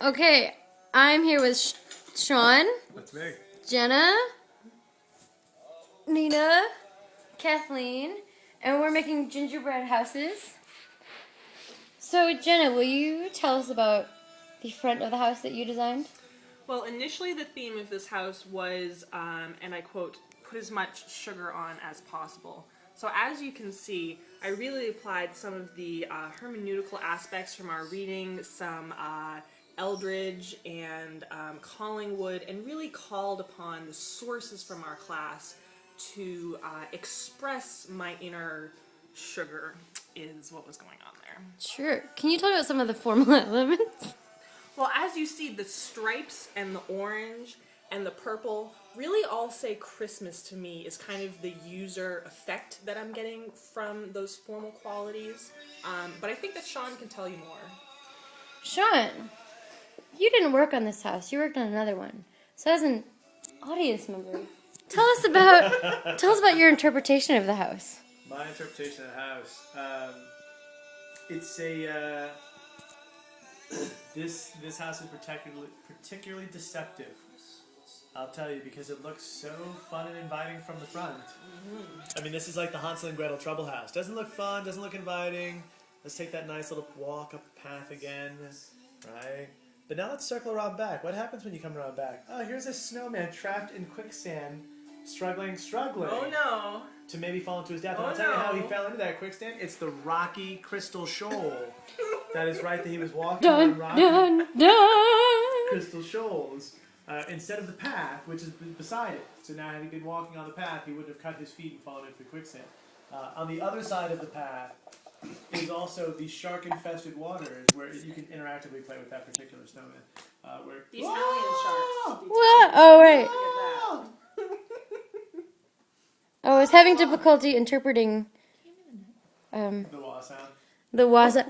Okay, I'm here with Sean, That's me. Jenna, Nina, Kathleen, and we're making gingerbread houses. So, Jenna, will you tell us about the front of the house that you designed? Well, initially the theme of this house was, and I quote, put as much sugar on as possible. So as you can see, I really applied some of the hermeneutical aspects from our reading, some Eldridge and Collingwood, and really called upon the sources from our class to express my inner sugar is what was going on there. Sure. Can you talk about some of the formal elements? Well, as you see, the stripes and the orange and the purple really all say Christmas to me is kind of the user effect that I'm getting from those formal qualities. But I think that Sean can tell you more. Sean, you didn't work on this house. You worked on another one. So as an audience member, tell us about your interpretation of the house. My interpretation of the house. It's a this house is particularly deceptive. I'll tell you, because it looks so fun and inviting from the front. I mean, this is like the Hansel and Gretel trouble house. Doesn't look fun, doesn't look inviting. Let's take that nice little walk up the path again, right? But now let's circle around back. What happens when you come around back? Oh, here's a snowman trapped in quicksand, struggling. Oh no! To maybe fall into his death. Oh, And I'll tell you how he no. fell into that quicksand. It's the rocky crystal shoal. That is right, that he was walking Dun, on rocky dun, dun. crystal shoals instead of the path, which is beside it. So now, had he been walking on the path, he wouldn't have cut his feet and fallen into the quicksand. On the other side of the path is also the shark-infested waters, where you can interactively play with that particular snowman. The Italian sharks. What? Oh, right. Look at that. I was having difficulty interpreting The wah sound. the waza.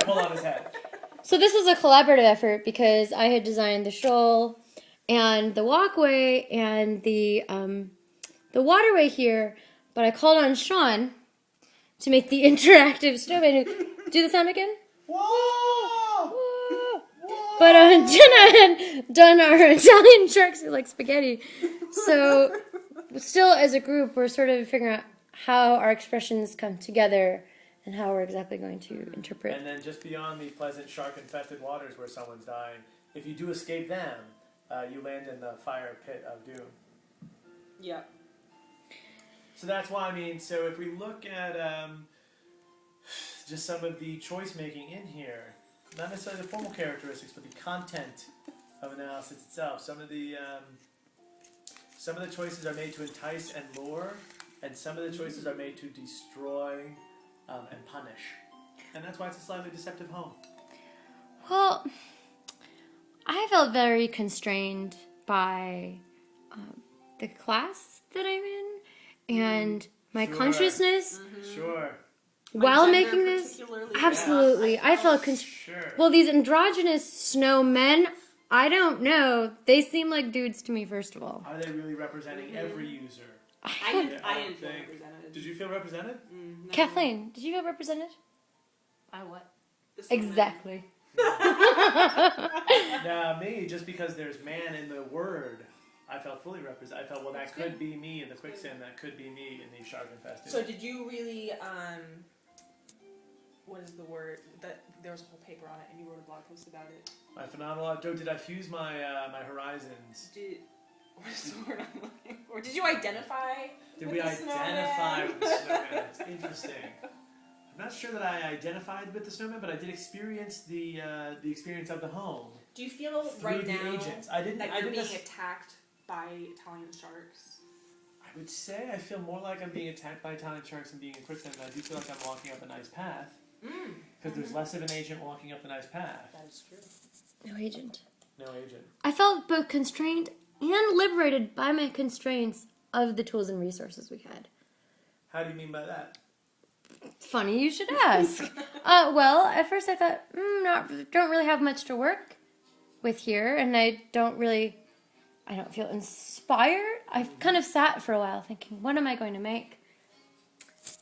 Pull on his head. So this was a collaborative effort because I had designed the shoal and the walkway and the waterway here, but I called on Sean to make the interactive snowman. Do the sound again? Whoa! Whoa. But Jenna had done our Italian sharks like spaghetti. So still as a group, we're sort of figuring out how our expressions come together and how we're exactly going to interpret. And then just beyond the pleasant shark-infested waters where someone's dying, if you do escape them, you land in the fire pit of doom. Yep. So that's why, I mean, so if we look at just some of the choice-making in here, not necessarily the formal characteristics, but the content of analysis itself, some of the choices are made to entice and lure, and some of the choices are made to destroy and punish. And that's why it's a slightly deceptive home. Well, I felt very constrained by the class that I'm in and my Sure. consciousness Sure. while Gender making this. particularly. Absolutely. I felt Sure. Well, these androgynous snowmen, I don't know. They seem like dudes to me, first of all. Are they really representing every user? I didn't feel think. represented. Did you feel represented? No. Kathleen, did you feel represented? By what? The Exactly. Now, me, just because there's man in the word, I felt fully represented. I felt, well, that That's could good. be me in the quicksand, that could be me in the shark-infested. So did you really, what is the word? That there was a whole paper on it, and you wrote a blog post about it. My phenomenal Joe, did I fuse my my horizons? What is the word I'm looking for? Did you identify? Did with we the identify snowman? with the snowman? It's interesting. I'm not sure that I identified with the snowman, but I did experience the experience of the home. Do you feel through right the now agents. I didn't. that I you're didn't. being attacked by Italian sharks? I would say I feel more like I'm being attacked by Italian sharks than being in quicksand, but I do feel like I'm walking up a nice path. Because there's less of an agent walking up the nice path. That is true. No agent. No agent. I felt both constrained and liberated by my constraints of the tools and resources we had. How do you mean by that? Funny you should ask. Well, at first I thought, don't really have much to work with here, and I don't feel inspired. I kind of sat for a while thinking, what am I going to make?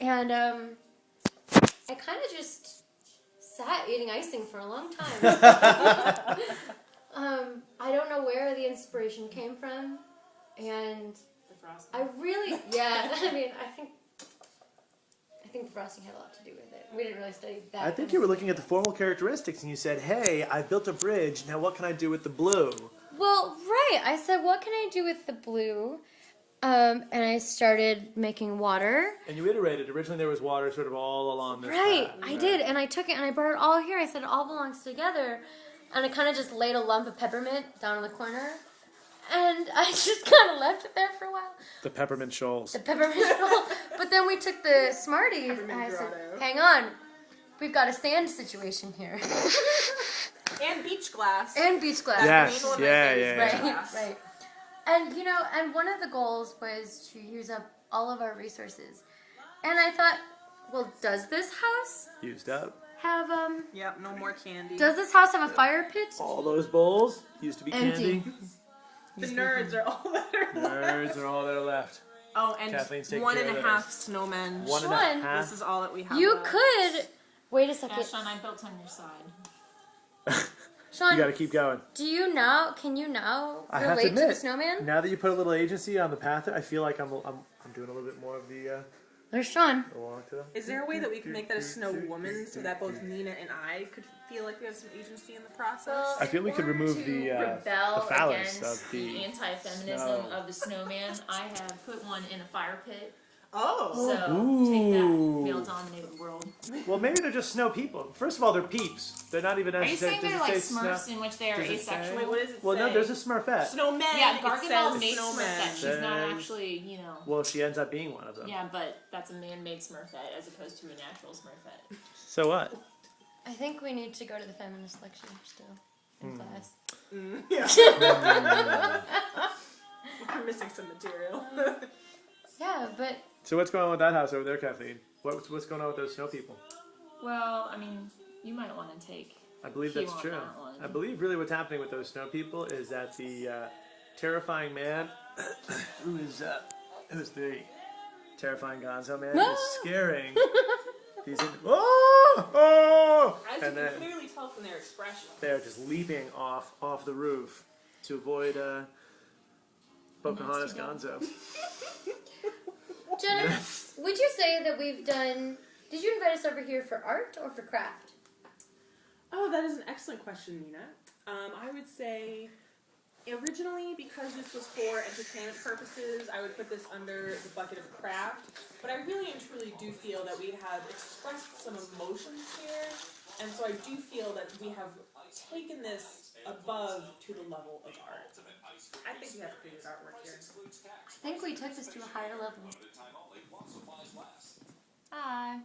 And I kind of just sat eating icing for a long time. frosting. I really, yeah. I mean, I think the frosting had a lot to do with it. We didn't really study that. I think you were looking at the formal characteristics and you said, hey, I built a bridge, now what can I do with the blue? Well, right. I said, what can I do with the blue? And I started making water. And you iterated. Originally there was water sort of all along this Right, path. I did. And I took it and I brought it all here. I said, it all belongs together. And I kind of just laid a lump of peppermint down in the corner. And I just kind of left it there for a while. The peppermint shoals. The peppermint roll. But then we took the Smarties and I said, hang on. We've got a sand situation here. And beach glass. And beach glass. Yes, yeah. Right, right. And, you know, and one of the goals was to use up all of our resources. And I thought, well, does this house Used up. have, Yep, no more candy. does this house have a fire pit? All those bowls used to be Empty. candy. The nerds are all that are left. Nerds are all that are left. Oh, and Kathleen's taking 1.5 care of those. snowmen. One and a Sean, half. This is all that we have. You left. could, wait a Yeah, second. Sean, I built on your side. Sean, You gotta keep going. can you now I have to relate to the admit, snowman? now that you put a little agency on the path, I feel like I'm doing a little bit more of the There's Sean. walk to them. Is there a way that we can make that a snow woman so that both Nina and I could feel like we have some agency in the process? I feel we could remove the rebel phallus against of the anti-feminism snow. of the snowman. I have put one in a fire pit. Oh. So take that, male-dominated world. Well, maybe they're just snow people. First of all, they're peeps. They're not even Are you necessary. saying Does they're it like say snow? Smurfs in which they are Does it say? asexual? Wait, what does it Well, say? no, there's a Smurfette. Snowmen. Yeah, It Gargamel says made snowmen. Smurfette. She's not There's- actually, you know. Well, she ends up being one of them. Yeah, but that's a man-made Smurfette as opposed to a natural Smurfette. So what? I think we need to go to the feminist lecture still in class. Yeah. We're missing some material. Yeah, but So what's going on with that house over there, Kathleen? What's going on with those snow people? Well, I mean, you might want to take. I believe Cue that's on true. that one. I believe really what's happening with those snow people is that the terrifying man, who's the terrifying Gonzo man, is scaring these. As you And can then clearly tell from their expression. they're just leaping off the roof to avoid Pocahontas Gonzo. Jenna, would you say that we've done? Did you invite us over here for art or for craft? Oh, that is an excellent question, Nina. I would say originally, because this was for entertainment purposes, I would put this under the bucket of craft. But I really and truly do feel that we have expressed some emotions here, and so I do feel that we have taken this above to the level of art. I think we have creative artwork here. I think we took this to a higher level. Hi.